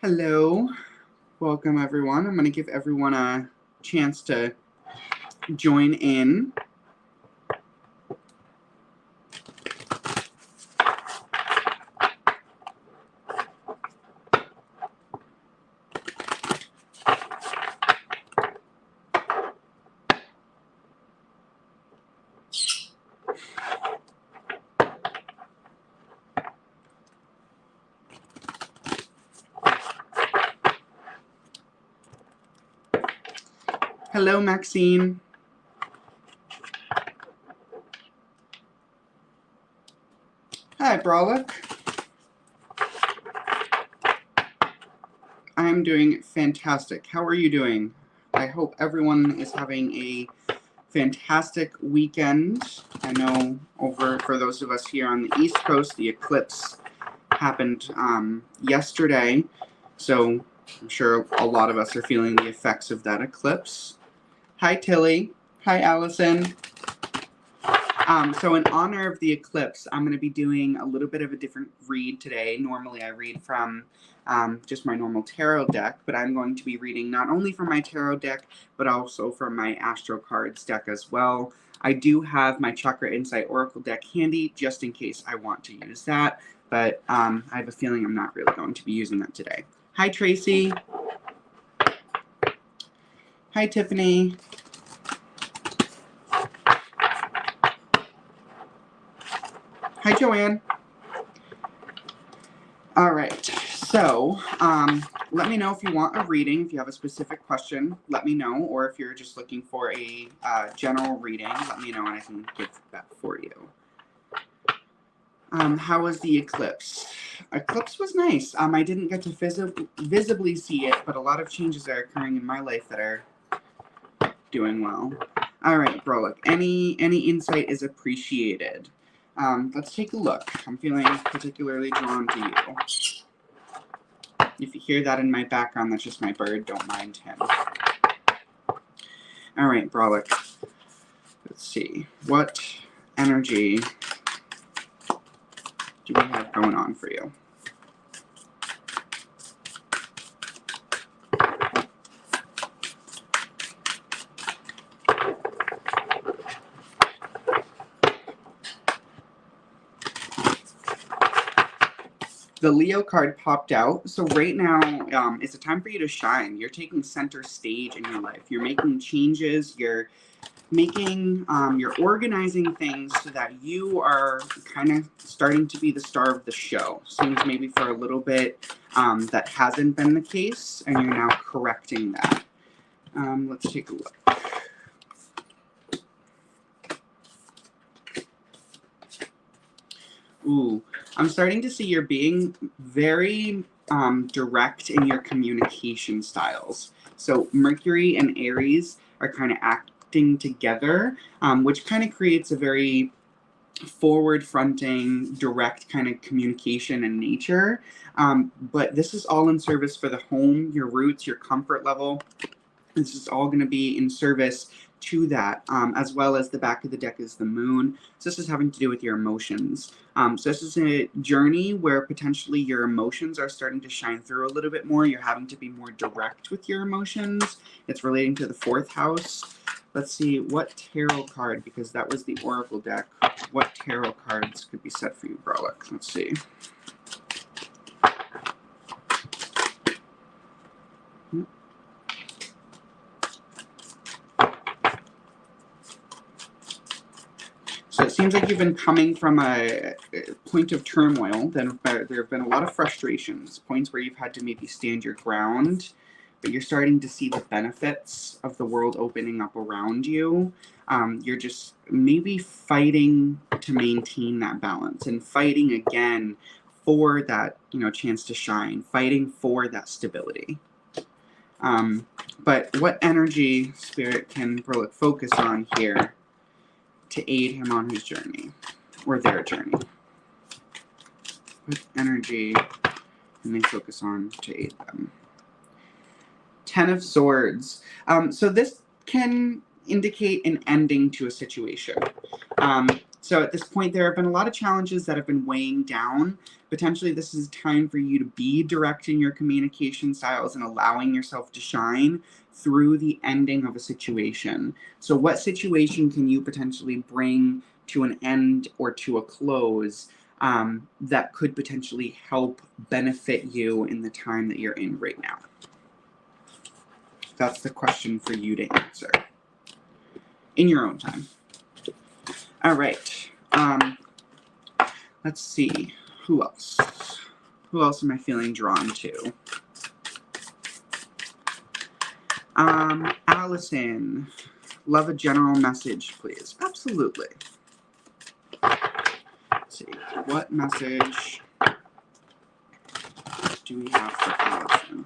Hello, welcome everyone. I'm going to give everyone a chance to join in. Hello, Maxine. Hi, Brolic. I'm doing fantastic. How are you doing? I hope everyone is having a fantastic weekend. I know for those of us here on the East Coast, the eclipse happened yesterday, so I'm sure a lot of us are feeling the effects of that eclipse. Hi, Tilly. Hi, Allison. So in honor of the eclipse, I'm going to be doing a little bit of a different read today. Normally I read from just my normal tarot deck, but I'm going to be reading not only from my tarot deck, but also from my Astro Cards deck as well. I do have my Chakra Insight Oracle deck handy just in case I want to use that, but I have a feeling I'm not really going to be using that today. Hi, Tracy. Hi, Tiffany. Hi, Joanne. All right, so let me know if you want a reading. If you have a specific question, let me know. Or if you're just looking for a general reading, let me know and I can give that for you. How was the eclipse? Eclipse was nice. I didn't get to visibly see it, but a lot of changes are occurring in my life that are doing well. All right, Brolic, any insight is appreciated. Let's take a look. I'm feeling particularly drawn to you. If you hear that in my background, that's just my bird. Don't mind him. All right, Brolic. Let's see. What energy do we have going on for you? The Leo card popped out. So right now, it's a time for you to shine. You're taking center stage in your life. You're making changes. You're organizing things so that you are kind of starting to be the star of the show. Seems maybe for a little bit that hasn't been the case, and you're now correcting that. Let's take a look. Ooh, I'm starting to see you're being very direct in your communication styles. So Mercury and Aries are kind of acting together, which kind of creates a very forward-fronting, direct kind of communication in nature. But this is all in service for the home, your roots, your comfort level. This is all going to be in service to that, as well as the back of the deck is the moon. So this is having to do with your emotions. So this is a journey where potentially your emotions are starting to shine through a little bit more. You're having to be more direct with your emotions. It's relating to the 4th house. Let's see, what tarot card, because that was the Oracle deck, what tarot cards could be set for you, Brolic? Let's see. So it seems like you've been coming from a point of turmoil. Then there have been a lot of frustrations, points where you've had to maybe stand your ground, but you're starting to see the benefits of the world opening up around you. You're just maybe fighting to maintain that balance and fighting again for that, chance to shine, fighting for that stability. But what energy, Spirit, can Brolic focus on here to aid him on his journey, or their journey? What energy can they focus on to aid them? 10 of Swords. So this can indicate an ending to a situation. So at this point, there have been a lot of challenges that have been weighing down. Potentially, this is time for you to be direct in your communication styles and allowing yourself to shine through the ending of a situation. So what situation can you potentially bring to an end or to a close that could potentially help benefit you in the time that you're in right now? That's the question for you to answer in your own time. All right. Let's see. Who else? Who else am I feeling drawn to? Allison, love a general message, please. Absolutely. Let's see. What message do we have for Allison?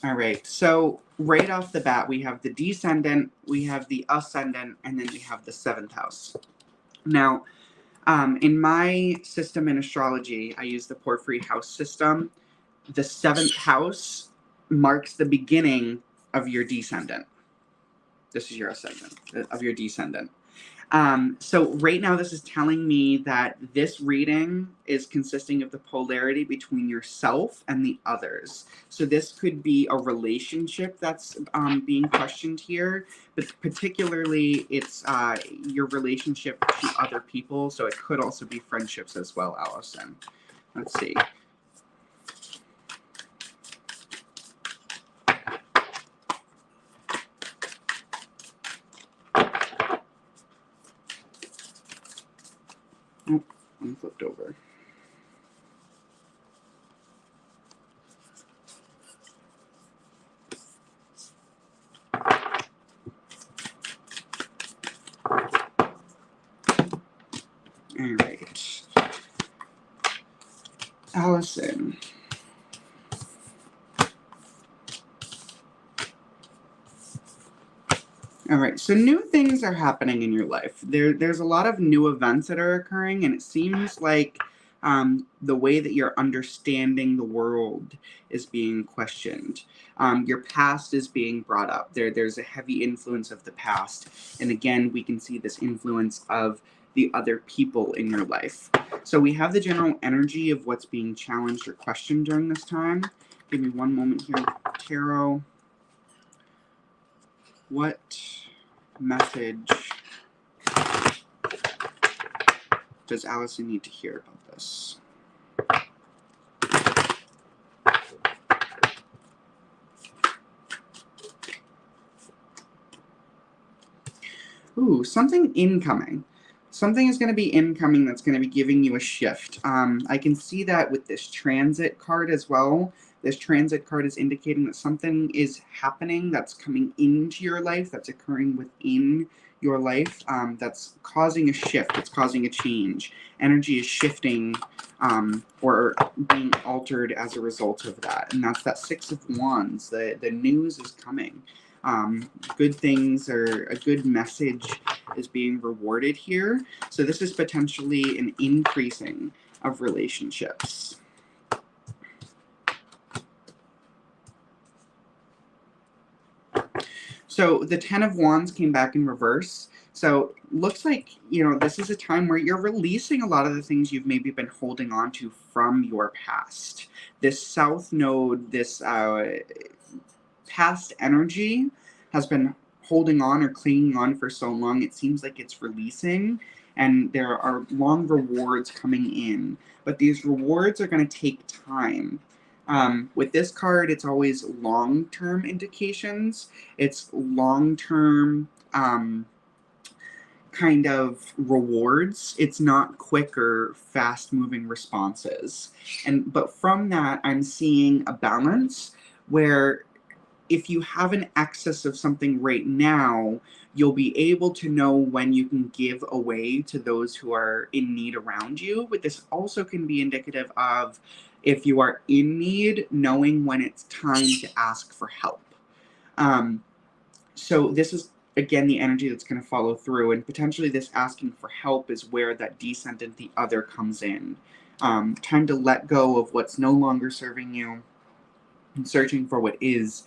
All right, so right off the bat, we have the descendant, we have the ascendant, and then we have the 7th house. Now, in my system in astrology, I use the Porphyry house system. The 7th house marks the beginning of your descendant. This is your ascendant, of your descendant. So right now, this is telling me that this reading is consisting of the polarity between yourself and the others. So this could be a relationship that's being questioned here, but particularly it's your relationship to other people. So it could also be friendships as well, Allison. Let's see. Oh, I'm flipped over. All right. Allison. All right, so new things are happening in your life. There's a lot of new events that are occurring, and it seems like the way that you're understanding the world is being questioned. Your past is being brought up. There's a heavy influence of the past, and again, we can see this influence of the other people in your life. So we have the general energy of what's being challenged or questioned during this time. Give me one moment here, Tarot. What message does Allison need to hear about this? Ooh, something incoming. Something is going to be incoming that's going to be giving you a shift. I can see that with this transit card as well. This transit card is indicating that something is happening that's coming into your life, that's occurring within your life, that's causing a shift, it's causing a change. Energy is shifting or being altered as a result of that. And that's that 6 of Wands. The news is coming. Good things or a good message is being rewarded here. So this is potentially an increasing of relationships. So the 10 of Wands came back in reverse. So looks like, this is a time where you're releasing a lot of the things you've maybe been holding on to from your past. This South Node, this past energy has been holding on or clinging on for so long, it seems like it's releasing, and there are long rewards coming in. But these rewards are going to take time. With this card, it's always long-term indications. It's long-term kind of rewards. It's not quick or fast-moving responses. But from that, I'm seeing a balance where if you have an excess of something right now, you'll be able to know when you can give away to those who are in need around you. But this also can be indicative of If you are in need, knowing when it's time to ask for help. So this is, again, the energy that's going to follow through, and potentially this asking for help is where that descendant, the other, comes in. Time to let go of what's no longer serving you and searching for what is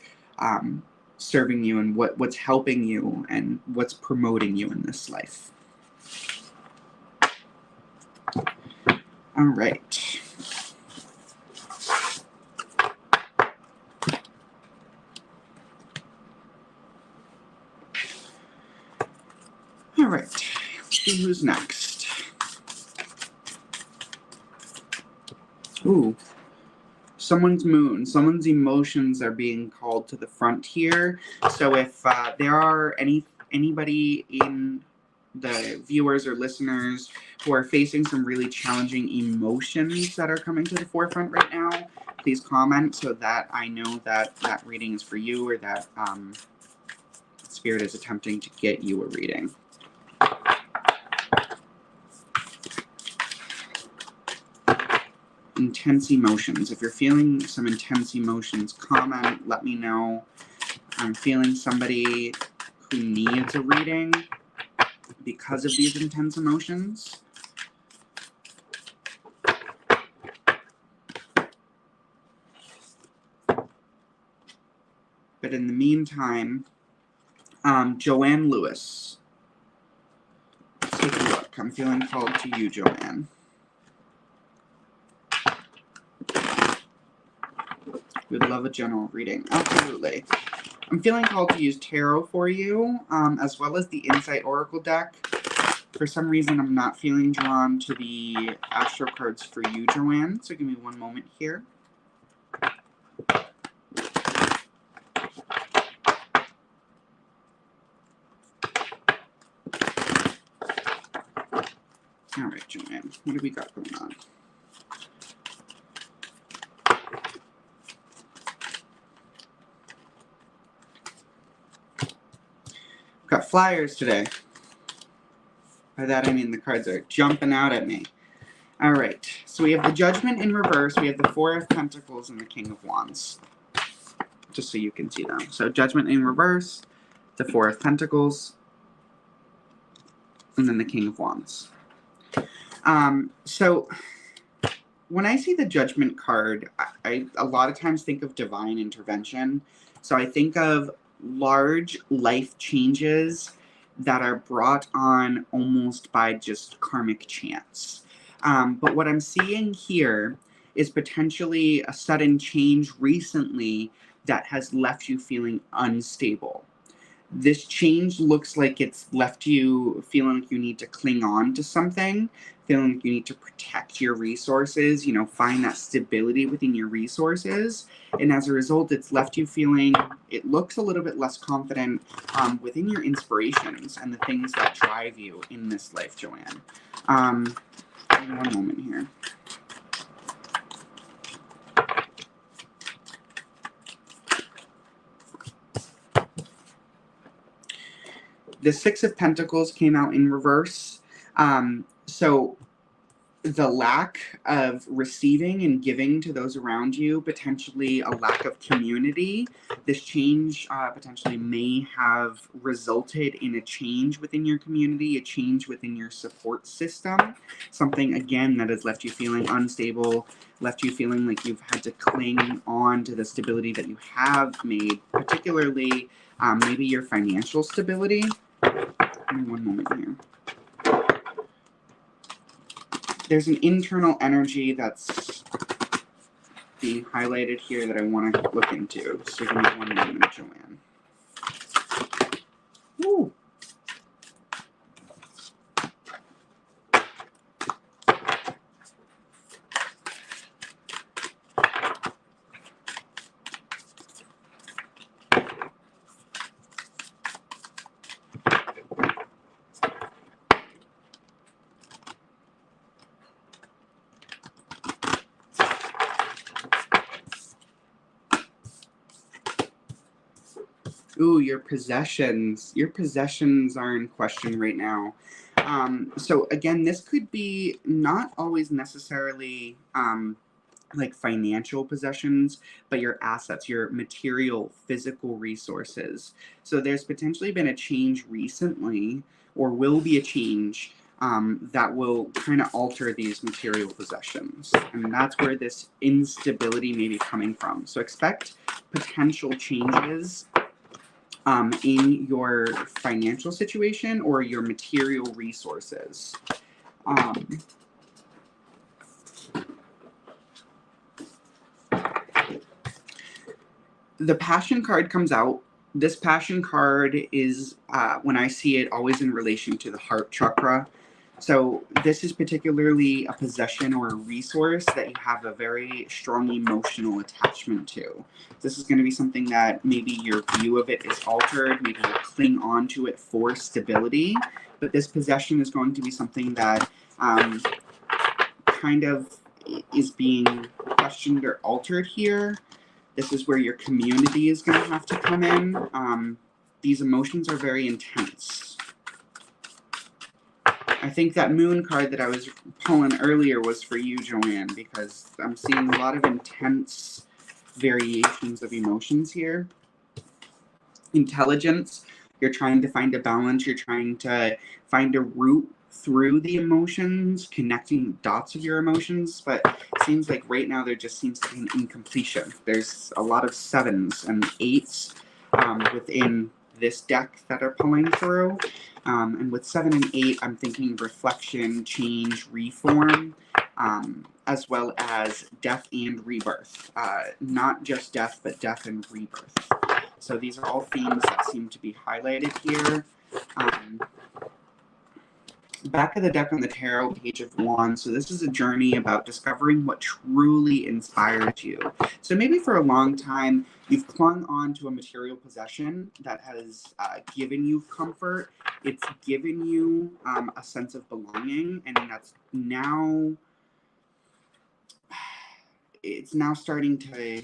serving you and what's helping you and what's promoting you in this life. All right. All right. Let's see who's next. Ooh. Someone's moon, someone's emotions are being called to the front here. So if there are anybody in the viewers or listeners who are facing some really challenging emotions that are coming to the forefront right now, please comment so that I know that that reading is for you, or that Spirit is attempting to get you a reading. Intense emotions. If you're feeling some intense emotions, comment, let me know. I'm feeling somebody who needs a reading because of these intense emotions. But in the meantime, Joanne Lewis. Let's take a look. I'm feeling called to you, Joanne. We'd love a general reading. Absolutely. I'm feeling called to use tarot for you, as well as the Insight Oracle deck. For some reason, I'm not feeling drawn to the Astro cards for you, Joanne, so give me one moment here. All right, Joanne, what do we got going on? Got flyers today. By that I mean the cards are jumping out at me. All right, so we have the Judgment in reverse, we have the Four of Pentacles, and the King of Wands. Just so you can see them. So Judgment in reverse, the Four of Pentacles, and then the King of Wands. So when I see the Judgment card, I a lot of times think of divine intervention. So I think of large life changes that are brought on almost by just karmic chance. But what I'm seeing here is potentially a sudden change recently that has left you feeling unstable. This change looks like it's left you feeling like you need to cling on to something, feeling like you need to protect your resources, you know, find that stability within your resources. And as a result, it's left you feeling, it looks a little bit less confident within your inspirations and the things that drive you in this life, Joanne. Give me one moment here. The Six of Pentacles came out in reverse. So the lack of receiving and giving to those around you, potentially a lack of community. This change potentially may have resulted in a change within your community, a change within your support system. Something, again, that has left you feeling unstable, left you feeling like you've had to cling on to the stability that you have made, particularly maybe your financial stability. Give me one moment here. There's an internal energy that's being highlighted here that I want to look into. So give me one moment, Joanne. Woo! Ooh, your possessions. Your possessions are in question right now. So again, this could be not always necessarily like financial possessions, but your assets, your material, physical resources. So there's potentially been a change recently, or will be a change that will kind of alter these material possessions. And that's where this instability may be coming from. So expect potential changes in your financial situation or your material resources. The Passion card comes out. This Passion card is, when I see it, always in relation to the heart chakra. So this is particularly a possession or a resource that you have a very strong emotional attachment to. This is going to be something that maybe your view of it is altered, maybe you cling on to it for stability, but this possession is going to be something that kind of is being questioned or altered here. This is where your community is going to have to come in. These emotions are very intense. I think that moon card that I was pulling earlier was for you, Joanne, because I'm seeing a lot of intense variations of emotions here. Intelligence, you're trying to find a balance, you're trying to find a route through the emotions, connecting dots of your emotions, but it seems like right now there just seems to be an incompletion. There's a lot of 7s and 8s within this deck that are pulling through. And with 7 and 8, I'm thinking reflection, change, reform, as well as death and rebirth. Not just death, but death and rebirth. So these are all themes that seem to be highlighted here. Back of the deck on the tarot, Page of Wands. So this is a journey about discovering what truly inspires you. So maybe for a long time, you've clung on to a material possession that has given you comfort. It's given you a sense of belonging, and that's now, it's now starting to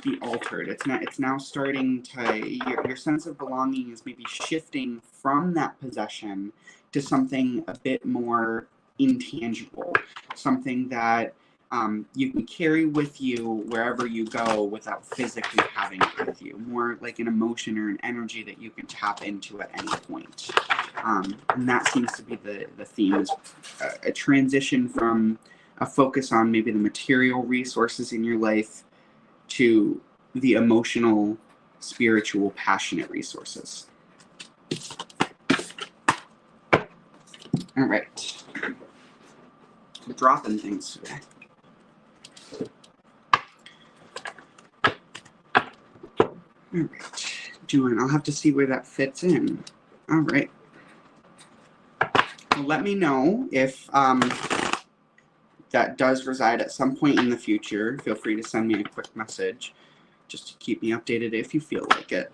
be altered. It's now starting to, your sense of belonging is maybe shifting from that possession to something a bit more intangible, something that you can carry with you wherever you go without physically having it with you, more like an emotion or an energy that you can tap into at any point. And that seems to be the theme, is a transition from a focus on maybe the material resources in your life to the emotional, spiritual, passionate resources. All right. I'm dropping things today. All right. Joanne, I'll have to see where that fits in. All right. Well, let me know if that does reside at some point in the future. Feel free to send me a quick message just to keep me updated if you feel like it.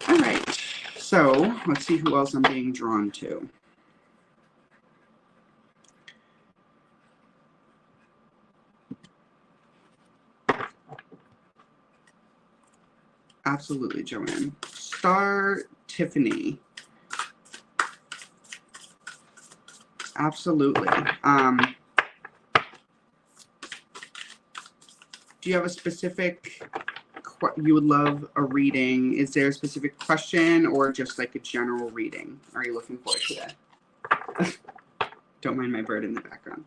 All right. So let's see who else I'm being drawn to. Absolutely, Joanne. Star Tiffany. Absolutely. Do you have a specific, you would love a reading? Is there a specific question or just like a general reading are you looking for today? Don't mind my bird in the background.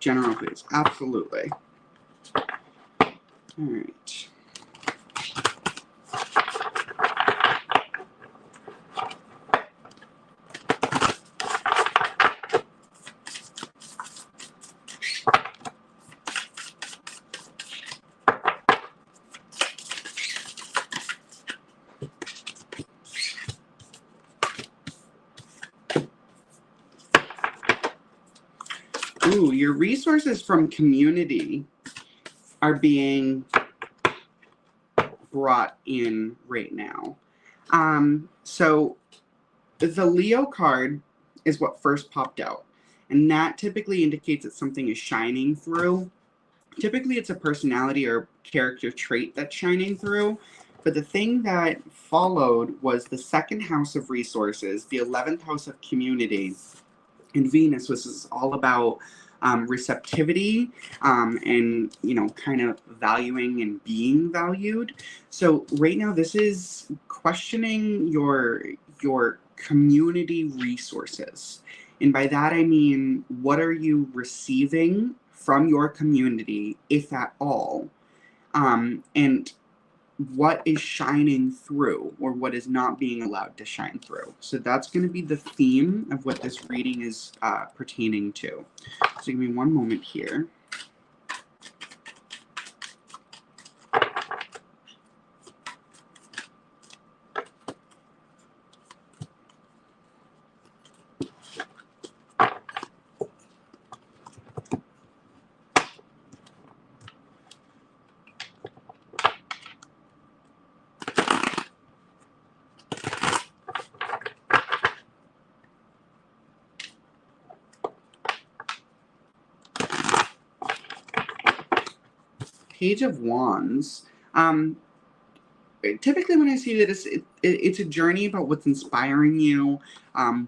General, please. Absolutely. All right. Ooh, your resources from community are being brought in right now. So the Leo card is what first popped out. And that typically indicates that something is shining through. Typically, it's a personality or character trait that's shining through. But the thing that followed was the second house of resources, the 11th house of community, and Venus, which is all about receptivity and, you know, kind of valuing and being valued. So right now, this is questioning your community resources. And by that, I mean, what are you receiving from your community, if at all? And what is shining through or what is not being allowed to shine through. So that's going to be the theme of what this reading is pertaining to. So give me one moment here. Page of Wands. Typically when I see this, it's a journey about what's inspiring you,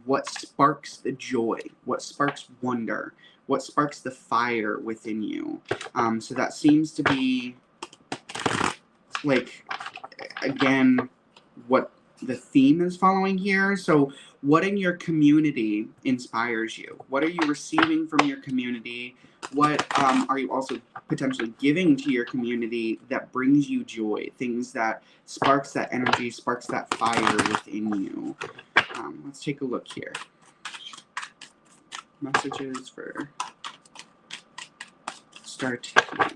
what sparks the joy, what sparks wonder, what sparks the fire within you. So that seems to be, like, again, what the theme is following here. So what in your community inspires you? What are you receiving from your community? What are you also potentially giving to your community that brings you joy? Things that sparks that energy, sparks that fire within you. Let's take a look here. Messages for Star Tiffany.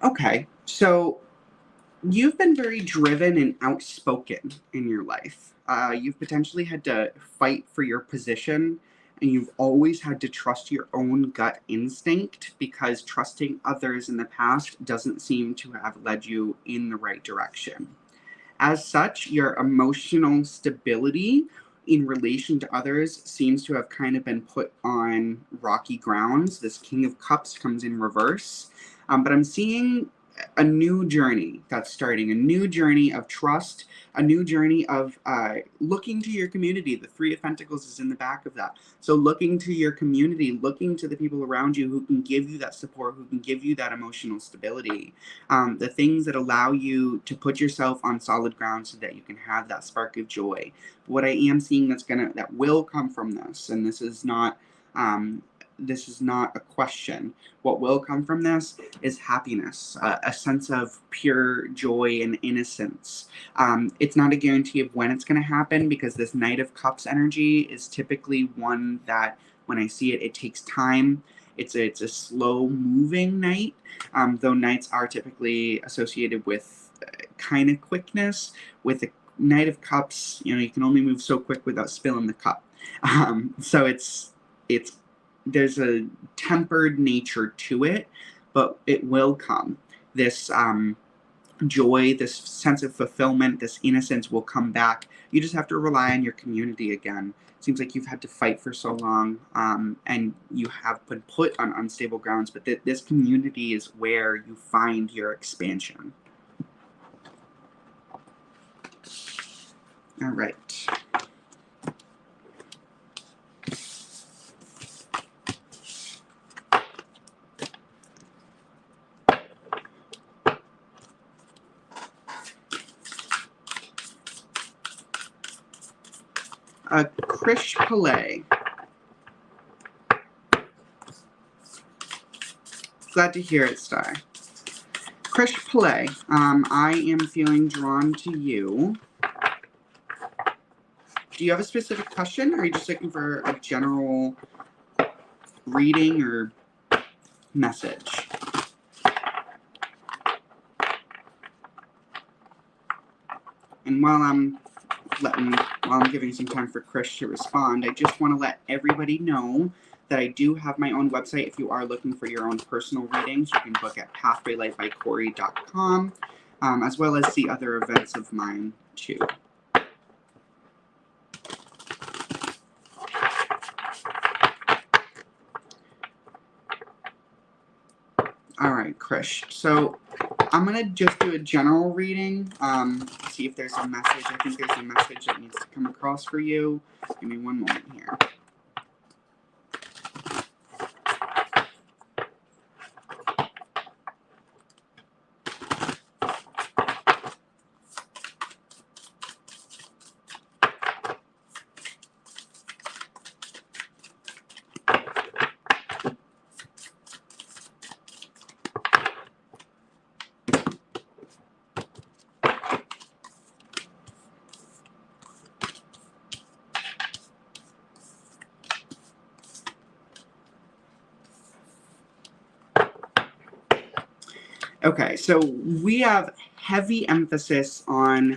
Okay, so you've been very driven and outspoken in your life. You've potentially had to fight for your position, and you've always had to trust your own gut instinct because trusting others in the past doesn't seem to have led you in the right direction. As such, your emotional stability in relation to others seems to have kind of been put on rocky grounds. This King of Cups comes in reverse. But I'm seeing a new journey that's starting, a new journey of trust, a new journey of looking to your community. The Three of Pentacles is in the back of that. So looking to your community, looking to the people around you who can give you that support, who can give you that emotional stability. The things that allow you to put yourself on solid ground so that you can have that spark of joy. What I am seeing that will come from this, and this is not a question. What will come from this is happiness, a sense of pure joy and innocence. It's not a guarantee of when it's going to happen because this Knight of Cups energy is typically one that when I see it, it takes time. It's a slow moving knight, though knights are typically associated with kind of quickness. With the Knight of Cups, you know, you can only move so quick without spilling the cup. So there's a tempered nature to it, but it will come. This joy, this sense of fulfillment, this innocence will come back. You just have to rely on your community again. It seems like you've had to fight for so long, and you have been put on unstable grounds, but this community is where you find your expansion. All right. Krish Pillay. Glad to hear it, Star. Krish Pillay, I am feeling drawn to you. Do you have a specific question, or are you just looking for a general reading or message? And while I'm giving some time for Krish to respond, I just want to let everybody know that I do have my own website. If you are looking for your own personal readings, you can book at pathwaylightbycorey.com, as well as see other events of mine too. All right, Krish. So I'm going to just do a general reading, see if there's a message. I think there's a message that needs to come across for you. Give me one moment here. Okay, so we have heavy emphasis on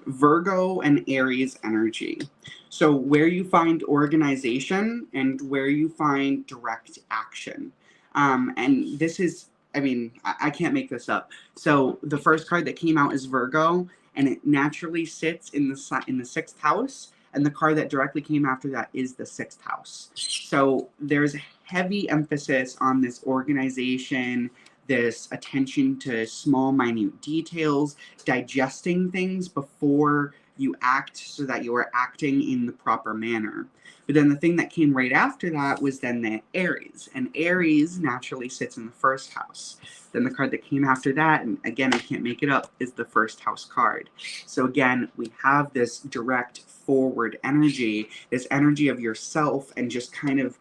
Virgo and Aries energy. So where you find organization and where you find direct action. And this is, I mean, I can't make this up. So the first card that came out is Virgo, and it naturally sits in the 6th house. And the card that directly came after that is the 6th house. So there's heavy emphasis on this organization, this attention to small, minute details, digesting things before you act so that you are acting in the proper manner. But then the thing that came right after that was then the Aries. And Aries naturally sits in the 1st house. Then the card that came after that, and again, I can't make it up, is the 1st house card. So again, we have this direct forward energy, this energy of yourself and just kind of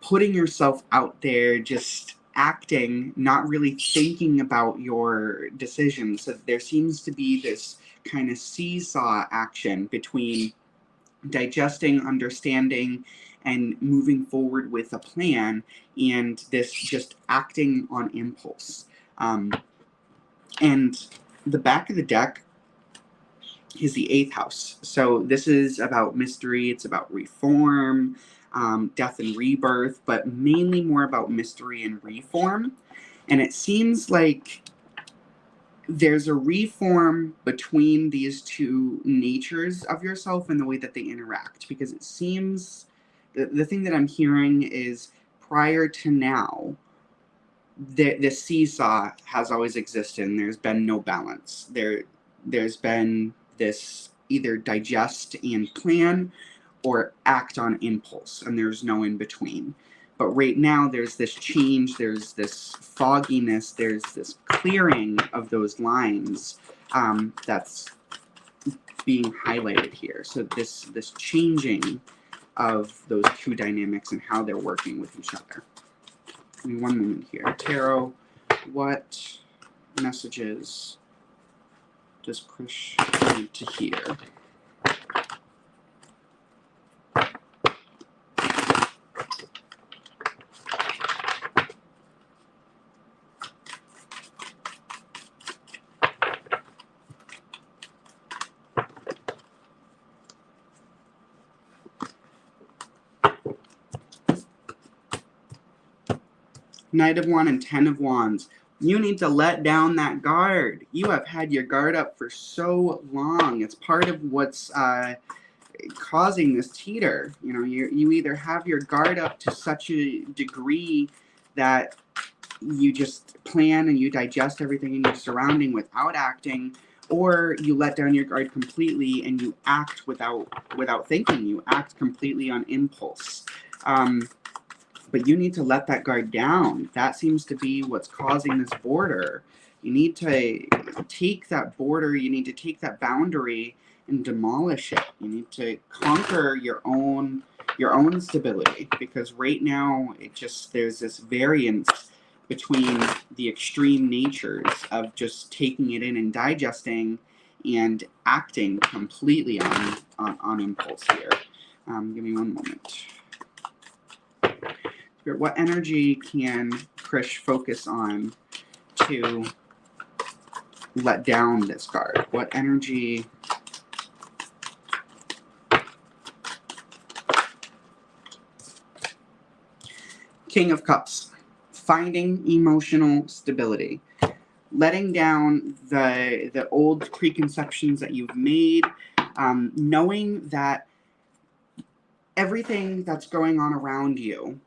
putting yourself out there, just acting, not really thinking about your decisions. So there seems to be this kind of seesaw action between digesting, understanding, and moving forward with a plan, and this just acting on impulse. And the back of the deck is the 8th house. So this is about mystery, it's about reform, death and rebirth, but mainly more about mystery and reform. And it seems like there's a reform between these two natures of yourself and the way that they interact, because it seems the thing that I'm hearing is prior to now, the seesaw has always existed and there's been no balance. There's been this either digest and plan or act on impulse, and there's no in between. But right now there's this change, there's this fogginess, there's this clearing of those lines that's being highlighted here. So this changing of those two dynamics and how they're working with each other. Give me one moment here. Tarot, what messages does Krish need to hear? Knight of Wands and 10 of Wands. You need to let down that guard. You have had your guard up for so long. It's part of what's causing this teeter. You know, you either have your guard up to such a degree that you just plan and you digest everything in your surrounding without acting, or you let down your guard completely and you act without thinking. You act completely on impulse. But you need to let that guard down. That seems to be what's causing this border. You need to take that border, you need to take that boundary and demolish it. You need to conquer your own stability, because right now there's this variance between the extreme natures of just taking it in and digesting and acting completely on impulse here. Give me one moment. What energy can Krish focus on to let down this guard? What energy King of Cups, finding emotional stability, letting down the old preconceptions that you've made, knowing that everything that's going on around you,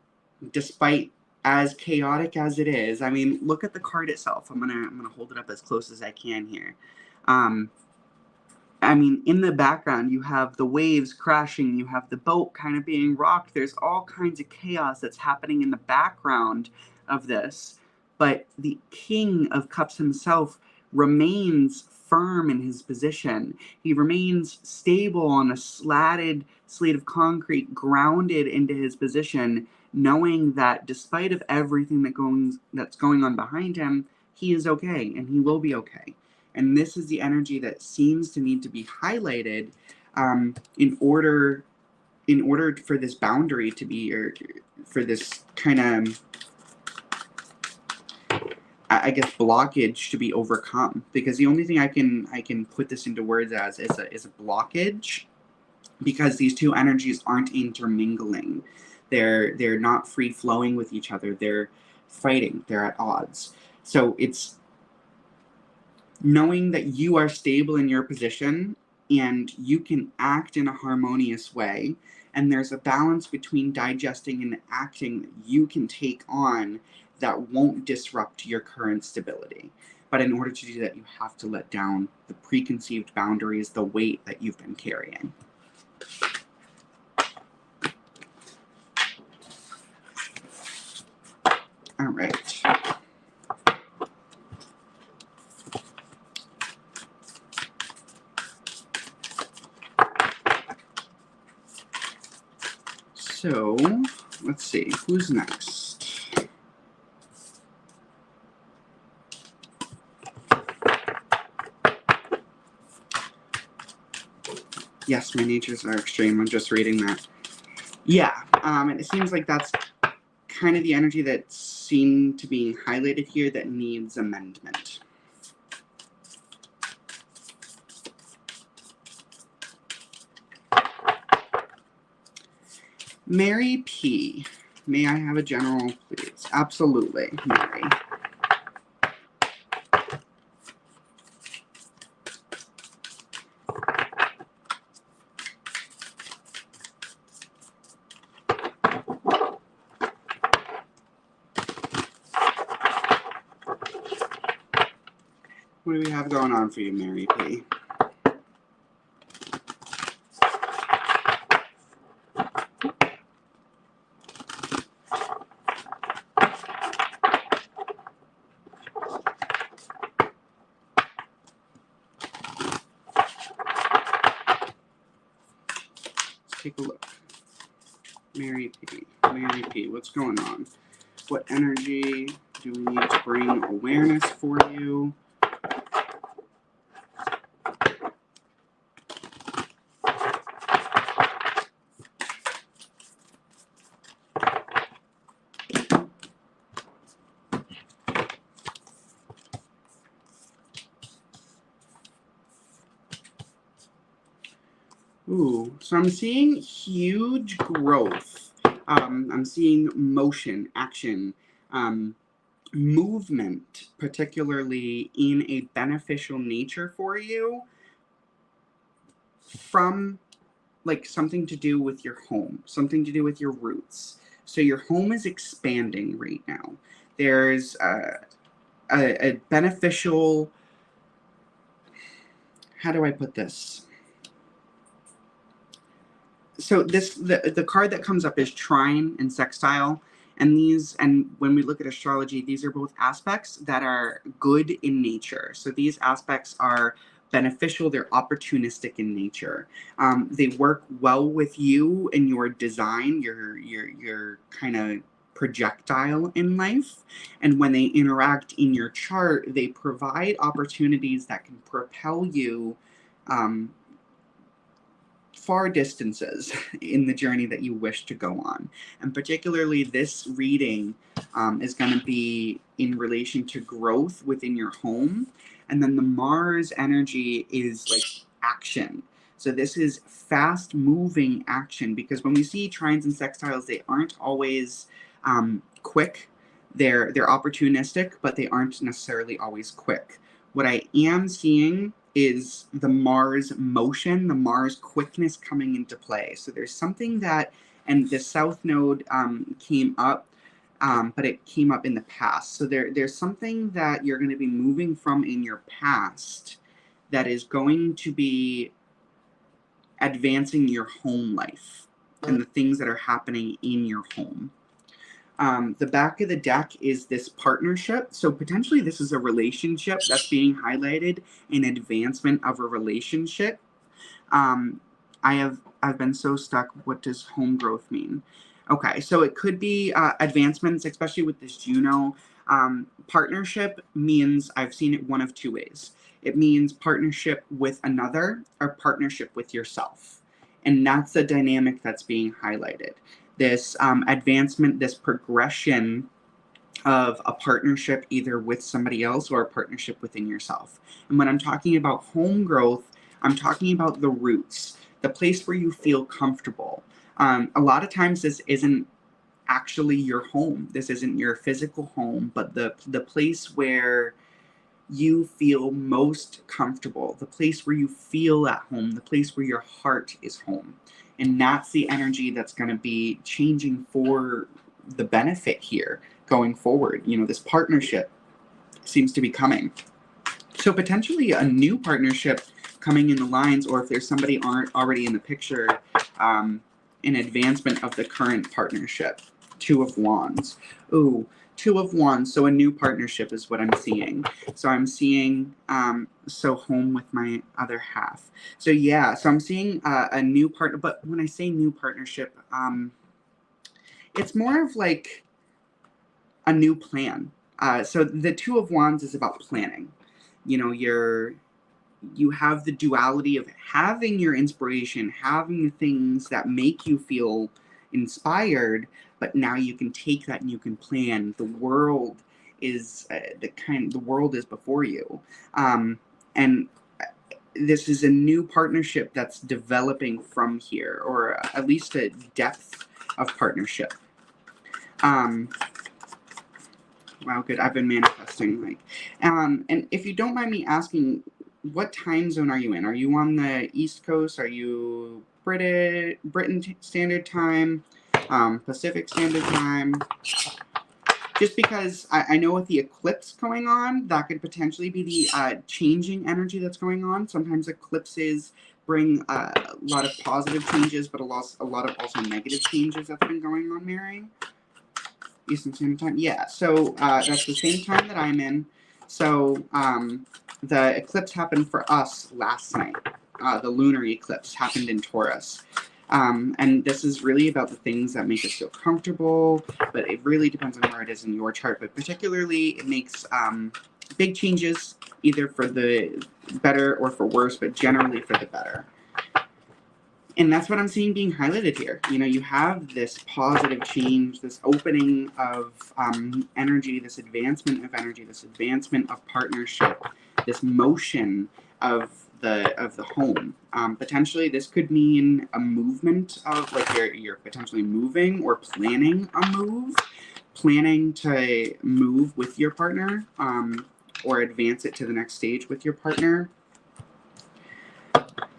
despite as chaotic as it is, I mean, look at the card itself. I'm gonna hold it up as close as I can here. I mean, in the background, you have the waves crashing, you have the boat kind of being rocked. There's all kinds of chaos that's happening in the background of this. But the King of Cups himself remains firm in his position. He remains stable on a slatted slate of concrete, grounded into his position, knowing that despite of everything that's going on behind him, he is okay, and he will be okay. And this is the energy that seems to need to be highlighted in order for this boundary to be, or for this kind of, I guess, blockage to be overcome. Because the only thing I can put this into words as is a blockage, because these two energies aren't intermingling. They're not free flowing with each other. They're fighting. They're at odds. So it's knowing that you are stable in your position and you can act in a harmonious way, and there's a balance between digesting and acting that you can take on that won't disrupt your current stability. But in order to do that, you have to let down the preconceived boundaries, the weight that you've been carrying. All right. So, let's see, who's next? Yes, my natures are extreme. I'm just reading that. Yeah, and it seems like that's kind of the energy that seemed to be highlighted here that needs amendment. Mary P. May I have a general, please? Absolutely, Mary. What do we have going on for you, Mary P? Take a look. Mary P, what's going on? What energy do we need to bring awareness for you? Ooh, so I'm seeing huge growth. I'm seeing motion, action, movement, particularly in a beneficial nature for you, from like something to do with your home, something to do with your roots. So your home is expanding right now. There's a beneficial, how do I put this? So the card that comes up is trine and sextile, and when we look at astrology, these are both aspects that are good in nature. So these aspects are beneficial, they're opportunistic in nature. They work well with you and your design, your kind of projectile in life, and when they interact in your chart, they provide opportunities that can propel you far distances in the journey that you wish to go on. And particularly this reading is going to be in relation to growth within your home. And then the Mars energy is like action. So this is fast moving action, because when we see trines and sextiles, they aren't always quick. They're opportunistic, but they aren't necessarily always quick. What I am seeing is the Mars motion, the Mars quickness coming into play. So there's something that, and the South Node came up, but it came up in the past. So there's something that you're going to be moving from in your past that is going to be advancing your home life and the things that are happening in your home. The back of the deck is this partnership. So potentially this is a relationship that's being highlighted, an advancement of a relationship. I've been so stuck. What does home growth mean? Okay, so it could be advancements, especially with this Juno. Partnership means, I've seen it one of two ways. It means partnership with another or partnership with yourself. And that's the dynamic that's being highlighted. This advancement, this progression of a partnership either with somebody else or a partnership within yourself. And when I'm talking about home growth, I'm talking about the roots, the place where you feel comfortable. A lot of times this isn't actually your home. This isn't your physical home, but the place where you feel most comfortable, the place where you feel at home, the place where your heart is home. And that's the energy that's going to be changing for the benefit here going forward. You know, this partnership seems to be coming. So potentially a new partnership coming in the lines, or if there's somebody already in the picture, an advancement of the current partnership. Two of Wands. Ooh, Two of Wands. So a new partnership is what I'm seeing. So I'm seeing, so home with my other half. So yeah, so I'm seeing a new partner. But when I say new partnership, it's more of like a new plan. So the Two of Wands is about planning. You know, you have the duality of having your inspiration, having the things that make you feel inspired, but now you can take that and you can plan. The world is the world is before you, and this is a new partnership that's developing from here, or at least a depth of partnership. Wow, good. I've been manifesting, like, and if you don't mind me asking, what time zone are you in? Are you on the East Coast? Are you Britain Standard Time, Pacific Standard Time? Just because I know with the eclipse going on, that could potentially be the changing energy that's going on. Sometimes eclipses bring a lot of positive changes, but a lot of also negative changes that's been going on, Mary. Eastern Standard Time? Yeah, so that's the same time that I'm in. So the eclipse happened for us last night. The lunar eclipse happened in Taurus. And this is really about the things that make us feel comfortable, but it really depends on where it is in your chart. But particularly, it makes big changes, either for the better or for worse, but generally for the better. And that's what I'm seeing being highlighted here. You know, you have this positive change, this opening of energy, this advancement of energy, this advancement of partnership, this motion of the home. Potentially, this could mean a movement of, like, you're potentially moving or planning a move, planning to move with your partner, or advance it to the next stage with your partner.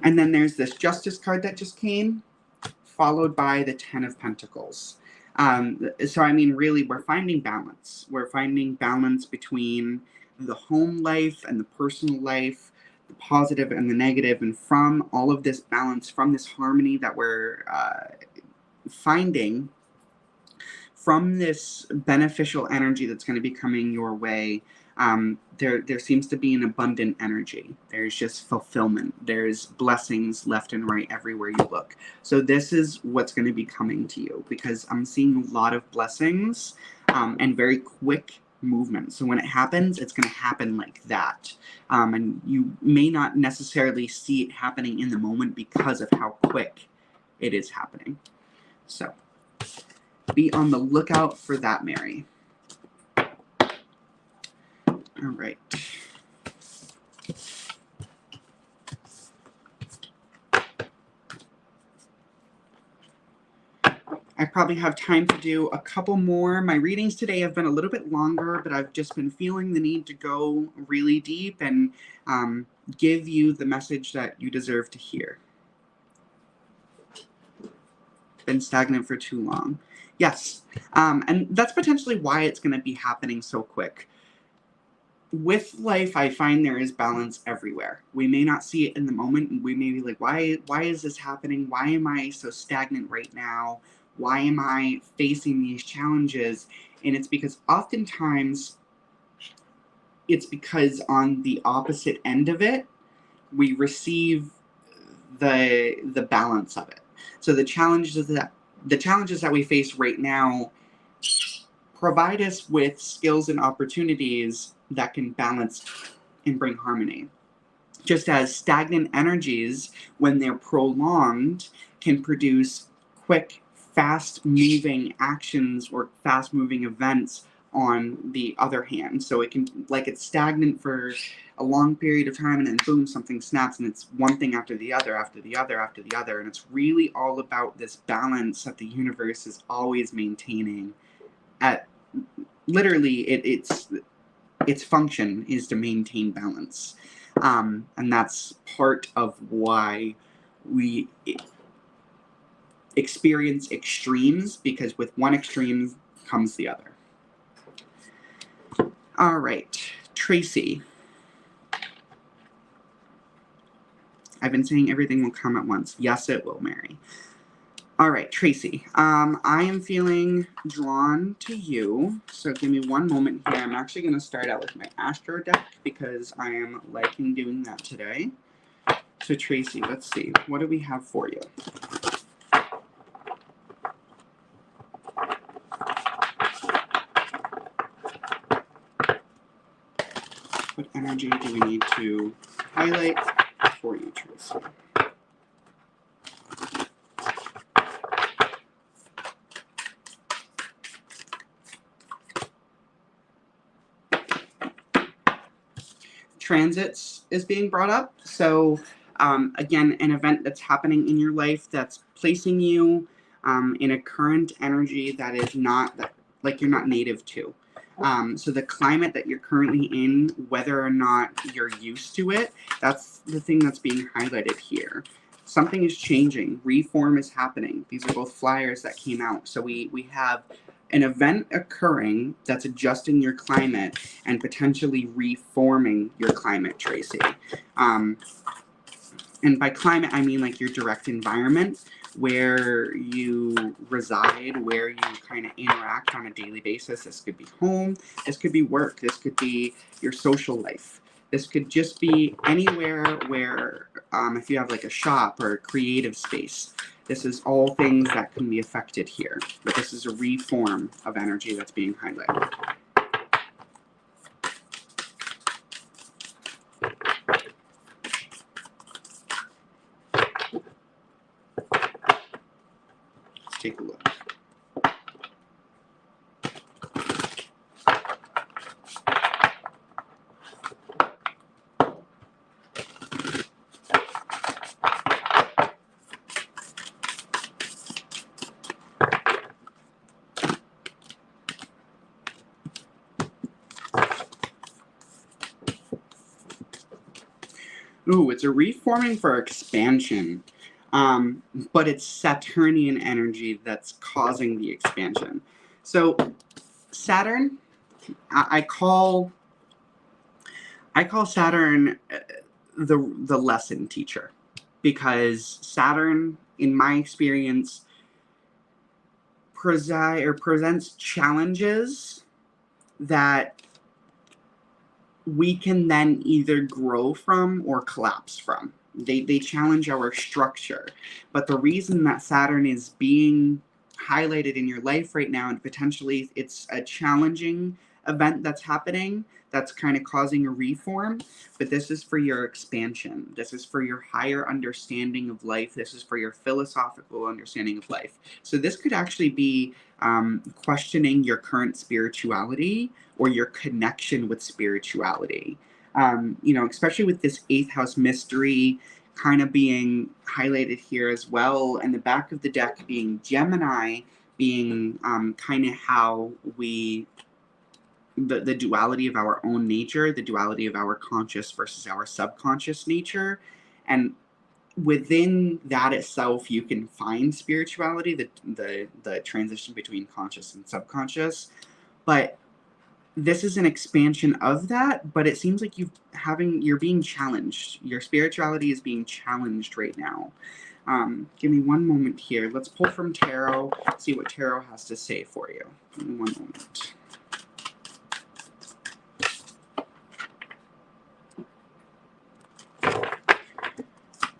And then there's this Justice card that just came, followed by the Ten of Pentacles. So, I mean, really, we're finding balance. We're finding balance between the home life and the personal life, the positive and the negative. And from all of this balance, from this harmony that we're finding, from this beneficial energy that's going to be coming your way, there seems to be an abundant energy. There's just fulfillment. There's blessings left and right everywhere you look. So this is what's going to be coming to you, because I'm seeing a lot of blessings and very quick movement. So when it happens, it's going to happen like that. And you may not necessarily see it happening in the moment because of how quick it is happening. So be on the lookout for that, Mary. All right. I probably have time to do a couple more. My readings today have been a little bit longer, but I've just been feeling the need to go really deep and give you the message that you deserve to hear. Been stagnant for too long. Yes, and that's potentially why it's going to be happening so quick. With life, I find there is balance everywhere. We may not see it in the moment, and we may be like, why is this happening? Why am I so stagnant right now? Why am I facing these challenges? And it's because oftentimes, it's because on the opposite end of it, we receive the balance of it. So the challenges that we face right now provide us with skills and opportunities that can balance and bring harmony. Just as stagnant energies, when they're prolonged, can produce quick, fast-moving actions or fast-moving events on the other hand. So it can, like, it's stagnant for a long period of time, and then boom, something snaps, and it's one thing after the other, after the other, after the other. And it's really all about this balance that the universe is always maintaining. At literally, its function is to maintain balance. And that's part of why we experience extremes, because with one extreme comes the other. All right, Tracy. I've been saying everything will come at once. Yes, it will, Mary. All right, Tracy. I am feeling drawn to you. So give me one moment here. I'm actually going to start out with my Astro deck because I am liking doing that today. So Tracy, let's see. What do we have for you? What energy do we need to highlight for you, Tracy? Transits is being brought up. So again, an event that's happening in your life that's placing you in a current energy that is not, like, you're not native to. So the climate that you're currently in, whether or not you're used to it, that's the thing that's being highlighted here. Something is changing. Reform is happening. These are both flyers that came out. So we have an event occurring that's adjusting your climate and potentially reforming your climate, Tracy. And by climate, I mean like your direct environment, where you reside, where you kind of interact on a daily basis. This could be home, this could be work, this could be your social life. This could just be anywhere where, if you have like a shop or a creative space, this is all things that can be affected here. But this is a reform of energy that's being highlighted. Let's take a look. Ooh, it's a reforming for expansion. But it's Saturnian energy that's causing the expansion. So Saturn, I call Saturn the lesson teacher, because Saturn, in my experience, presents challenges that we can then either grow from or collapse from. They challenge our structure. But the reason that Saturn is being highlighted in your life right now, and potentially it's a challenging event that's happening, that's kind of causing a reform, but this is for your expansion. This is for your higher understanding of life. This is for your philosophical understanding of life. So this could actually be questioning your current spirituality or your connection with spirituality. Especially with this 8th house mystery kind of being highlighted here as well, and the back of the deck being Gemini, being kind of how we, the duality of our own nature, the duality of our conscious versus our subconscious nature. And within that itself, you can find spirituality, the transition between conscious and subconscious. But this is an expansion of that, but it seems like you're being challenged. Your spirituality is being challenged right now. Give me one moment here. Let's pull from tarot, see what tarot has to say for you. Give me one moment.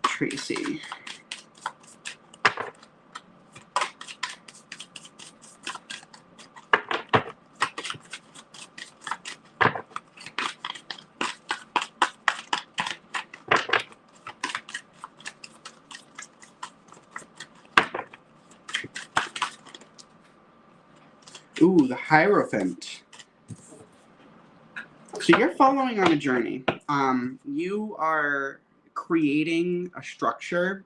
Tracy. Ooh, the Hierophant. So you're following on a journey. You are creating a structure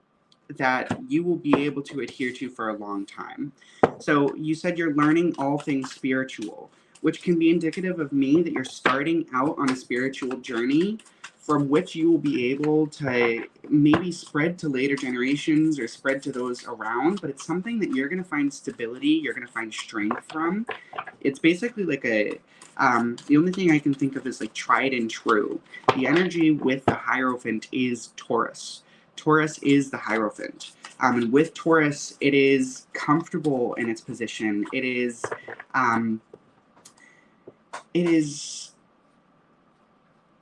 that you will be able to adhere to for a long time. So you said you're learning all things spiritual, which can be indicative of me that you're starting out on a spiritual journey from which you will be able to maybe spread to later generations or spread to those around, but it's something that you're going to find stability, you're going to find strength from. It's basically like the only thing I can think of is like tried and true. The energy with the Hierophant is Taurus. Taurus is the Hierophant. And with Taurus, it is comfortable in its position. It is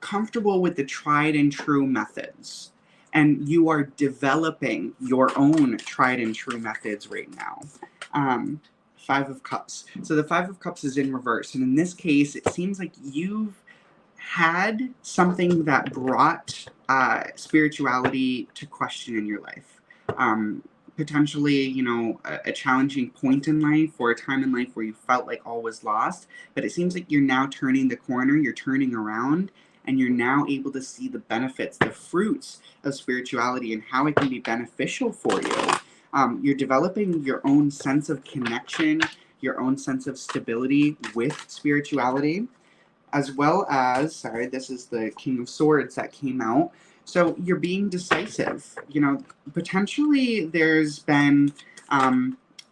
comfortable with the tried and true methods. And you are developing your own tried and true methods right now. Five of Cups. So the Five of Cups is in reverse. And in this case, it seems like you've had something that brought spirituality to question in your life. Potentially, you know, a challenging point in life or a time in life where you felt like all was lost. But it seems like you're now turning the corner, you're turning around, and you're now able to see the benefits, the fruits of spirituality and how it can be beneficial for you. You're developing your own sense of connection, your own sense of stability with spirituality, as well as, sorry, this is the King of Swords that came out. So you're being decisive. You know, potentially there's been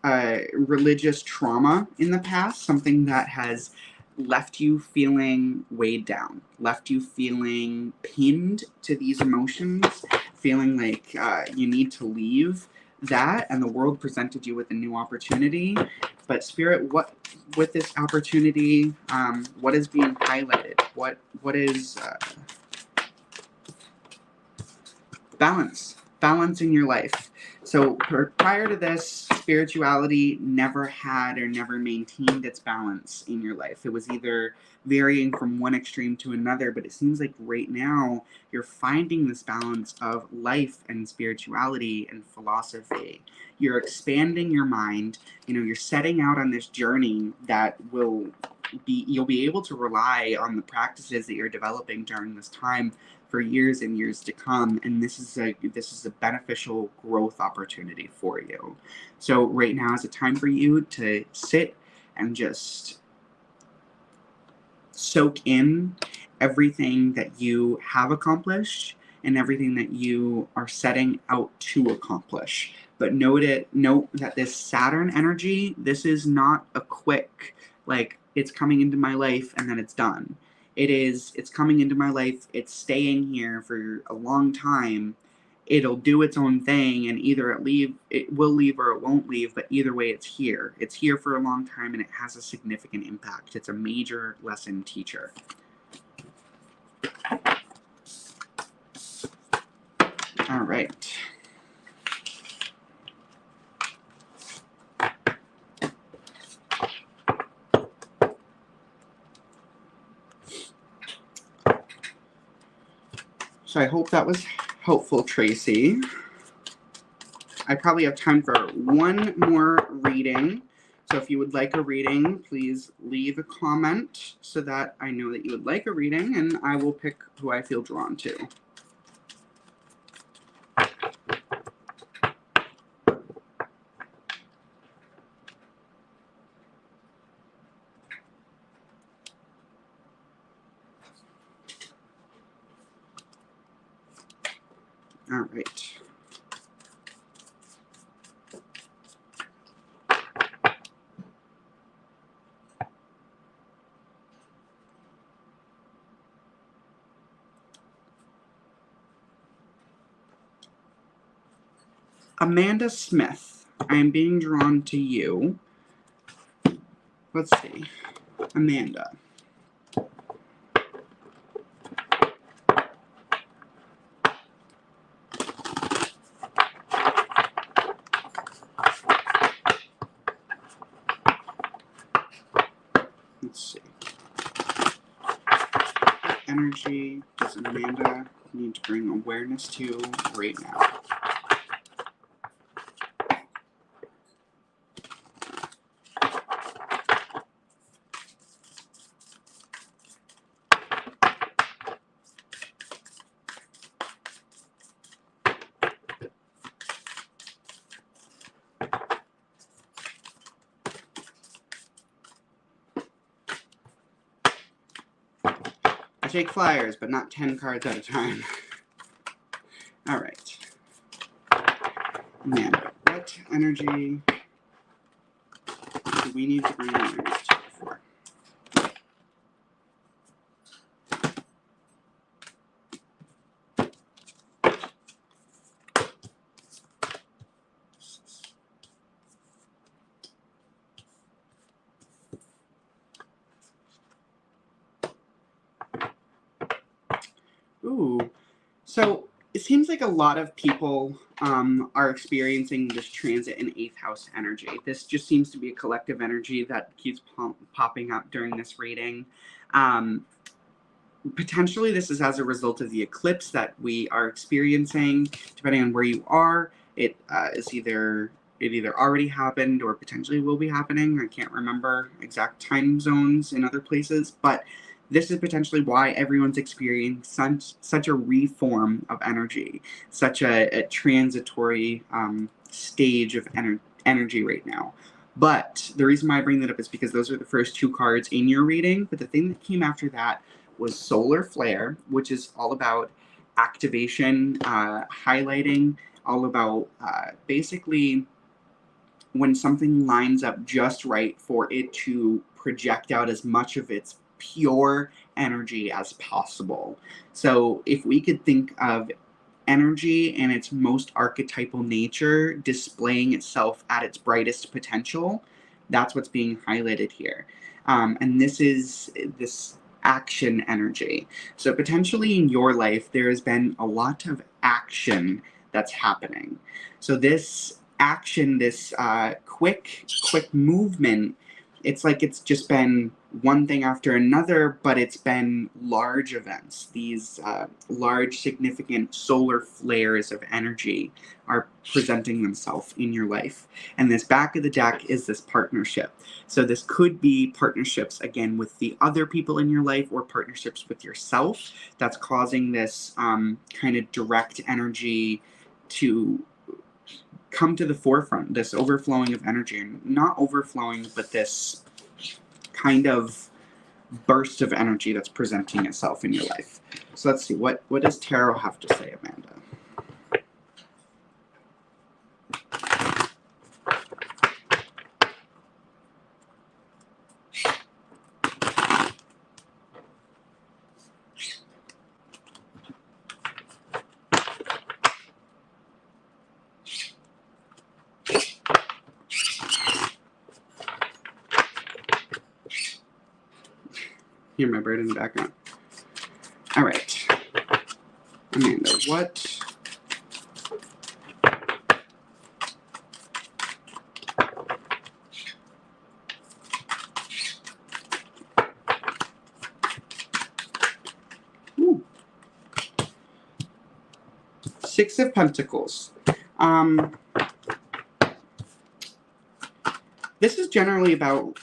religious trauma in the past, something that has left you feeling weighed down, left you feeling pinned to these emotions, feeling like you need to leave that, and the world presented you with a new opportunity. But Spirit, what with this opportunity, what is being highlighted? What is balance in your life? So prior to this, spirituality never had or never maintained its balance in your life. It was either varying from one extreme to another, but it seems like right now you're finding this balance of life and spirituality and philosophy. You're expanding your mind. You know, you're setting out on this journey that you'll be able to rely on the practices that you're developing during this time for years and years to come, and this is a beneficial growth opportunity for you. So right now is a time for you to sit and just soak in everything that you have accomplished and everything that you are setting out to accomplish. But note that this Saturn energy, this is not a quick, like, it's coming into my life and then it's done. It's coming into my life, it's staying here for a long time. It'll do its own thing, and either it will leave or it won't leave, but either way it's here. It's here for a long time and it has a significant impact. It's a major lesson teacher. All right. So I hope that was helpful, Tracy. I probably have time for one more reading. So if you would like a reading, please leave a comment so that I know that you would like a reading, and I will pick who I feel drawn to. All right. Amanda Smith, I am being drawn to you. Let's see. Amanda. Let's see. What energy does Amanda need to bring awareness to right now? I take flyers, but not 10 cards at a time. All right. Amanda, what energy do we need to bring awareness to for? Ooh. So it seems like a lot of people are experiencing this transit in 8th house energy. This just seems to be a collective energy that keeps popping up during this reading. Potentially this is as a result of the eclipse that we are experiencing. Depending on where you are, it either already happened or potentially will be happening. I can't remember exact time zones in other places, but this is potentially why everyone's experiencing such a reform of energy, such a transitory stage of energy right now. But the reason why I bring that up is because those are the first 2 cards in your reading, but the thing that came after that was Solar Flare, which is all about activation, highlighting, all about basically when something lines up just right for it to project out as much of its pure energy as possible. So if we could think of energy and its most archetypal nature displaying itself at its brightest potential, that's what's being highlighted here. And this is this action energy. So potentially in your life, there has been a lot of action that's happening. So this action, this quick movement, it's like it's just been one thing after another, but it's been large events. These large, significant solar flares of energy are presenting themselves in your life. And this back of the deck is this partnership. So this could be partnerships, again, with the other people in your life or partnerships with yourself that's causing this kind of direct energy to come to the forefront, this overflowing of energy. And not overflowing, but this kind of burst of energy that's presenting itself in your life. So let's see, what does tarot have to say, Amanda? Hear my bird in the background. All right, Amanda, what? Ooh. 6 of Pentacles. This is generally about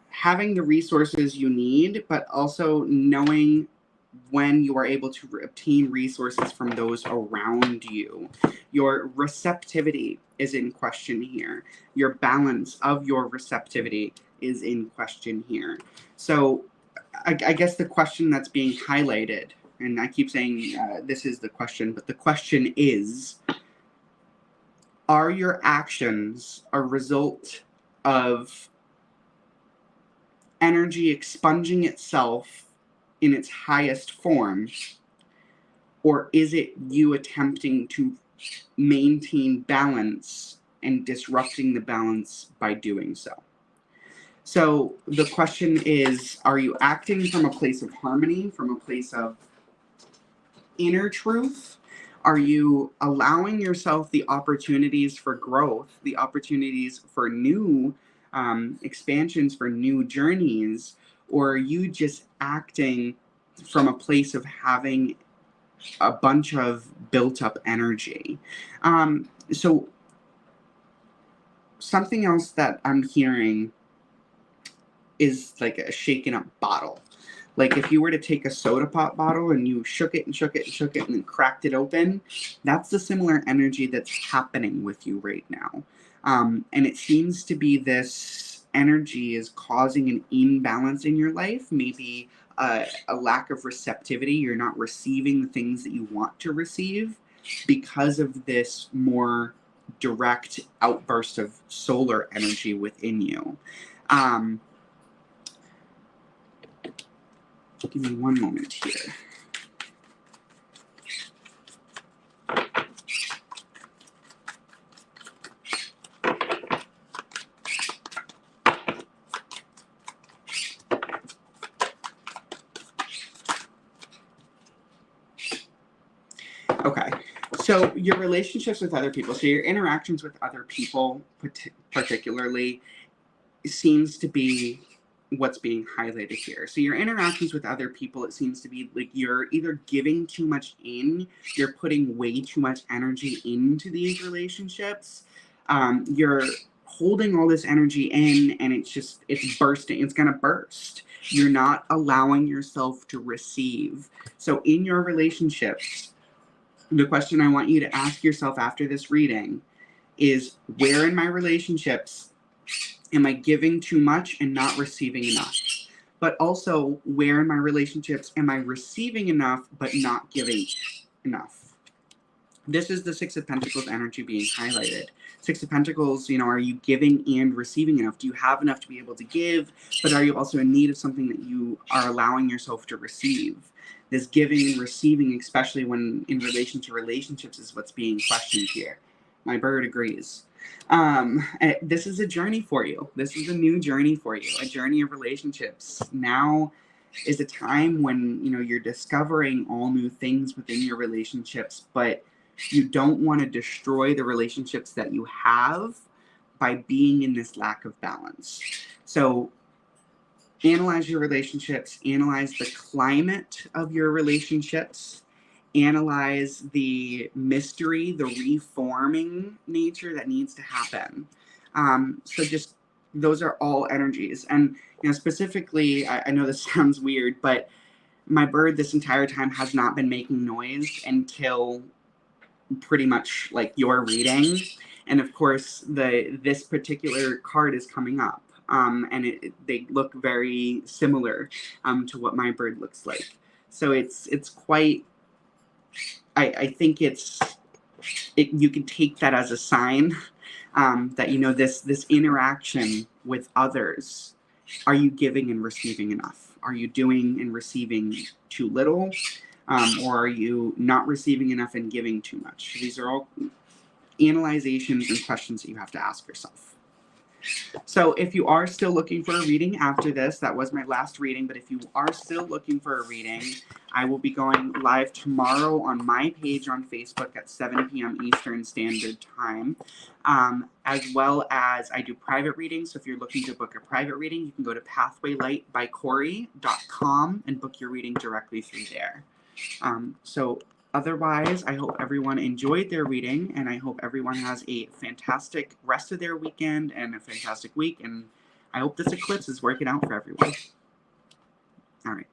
having the resources you need, but also knowing when you are able to obtain resources from those around you. Your receptivity is in question here. Your balance of your receptivity is in question here. So I guess the question that's being highlighted and I keep saying this is the question, but the question is, are your actions a result of energy expunging itself in its highest form, or is it you attempting to maintain balance and disrupting the balance by doing so? So the question is, are you acting from a place of harmony, from a place of inner truth? Are you allowing yourself the opportunities for growth, the opportunities for new expansions, for new journeys? Or are you just acting from a place of having a bunch of built up energy? So something else that I'm hearing is like a shaken up bottle. Like if you were to take a soda pop bottle and you shook it and shook it and shook it and then cracked it open, that's the similar energy that's happening with you right now. And it seems to be this energy is causing an imbalance in your life, maybe a lack of receptivity. You're not receiving the things that you want to receive because of this more direct outburst of solar energy within you. Give me one moment here. Okay, so your relationships with other people, so your interactions with other people particularly seems to be what's being highlighted here. So your interactions with other people, it seems to be like you're either giving too much in, you're putting way too much energy into these relationships, you're holding all this energy in and it's bursting, it's gonna burst. You're not allowing yourself to receive. So in your relationships, the question I want you to ask yourself after this reading is, where in my relationships am I giving too much and not receiving enough? But also, where in my relationships am I receiving enough but not giving enough? This is the Six of Pentacles energy being highlighted. Six of Pentacles, are you giving and receiving enough? Do you have enough to be able to give, but are you also in need of something that you are allowing yourself to receive? This giving and receiving, especially when in relation to relationships, is what's being questioned here. My bird agrees. This is a journey for you. This is a new journey for you, a journey of relationships. Now is a time when, you're discovering all new things within your relationships, but you don't want to destroy the relationships that you have by being in this lack of balance. So analyze your relationships, analyze the climate of your relationships, analyze the mystery, the reforming nature that needs to happen. So just, those are all energies. And, specifically, I know this sounds weird, but my bird this entire time has not been making noise until pretty much like your reading. And of course, this particular card is coming up. And they look very similar to what my bird looks like. So it's quite, I think you can take that as a sign that, this interaction with others, are you giving and receiving enough? Are you doing and receiving too little? Or are you not receiving enough and giving too much? These are all analyzations and questions that you have to ask yourself. So if you are still looking for a reading after this, that was my last reading, but if you are still looking for a reading, I will be going live tomorrow on my page on Facebook at 7 p.m. Eastern Standard Time, as well as I do private readings. So if you're looking to book a private reading, you can go to pathwaylightbycorey.com and book your reading directly through there. So otherwise, I hope everyone enjoyed their reading, and I hope everyone has a fantastic rest of their weekend and a fantastic week, and I hope this eclipse is working out for everyone. All right.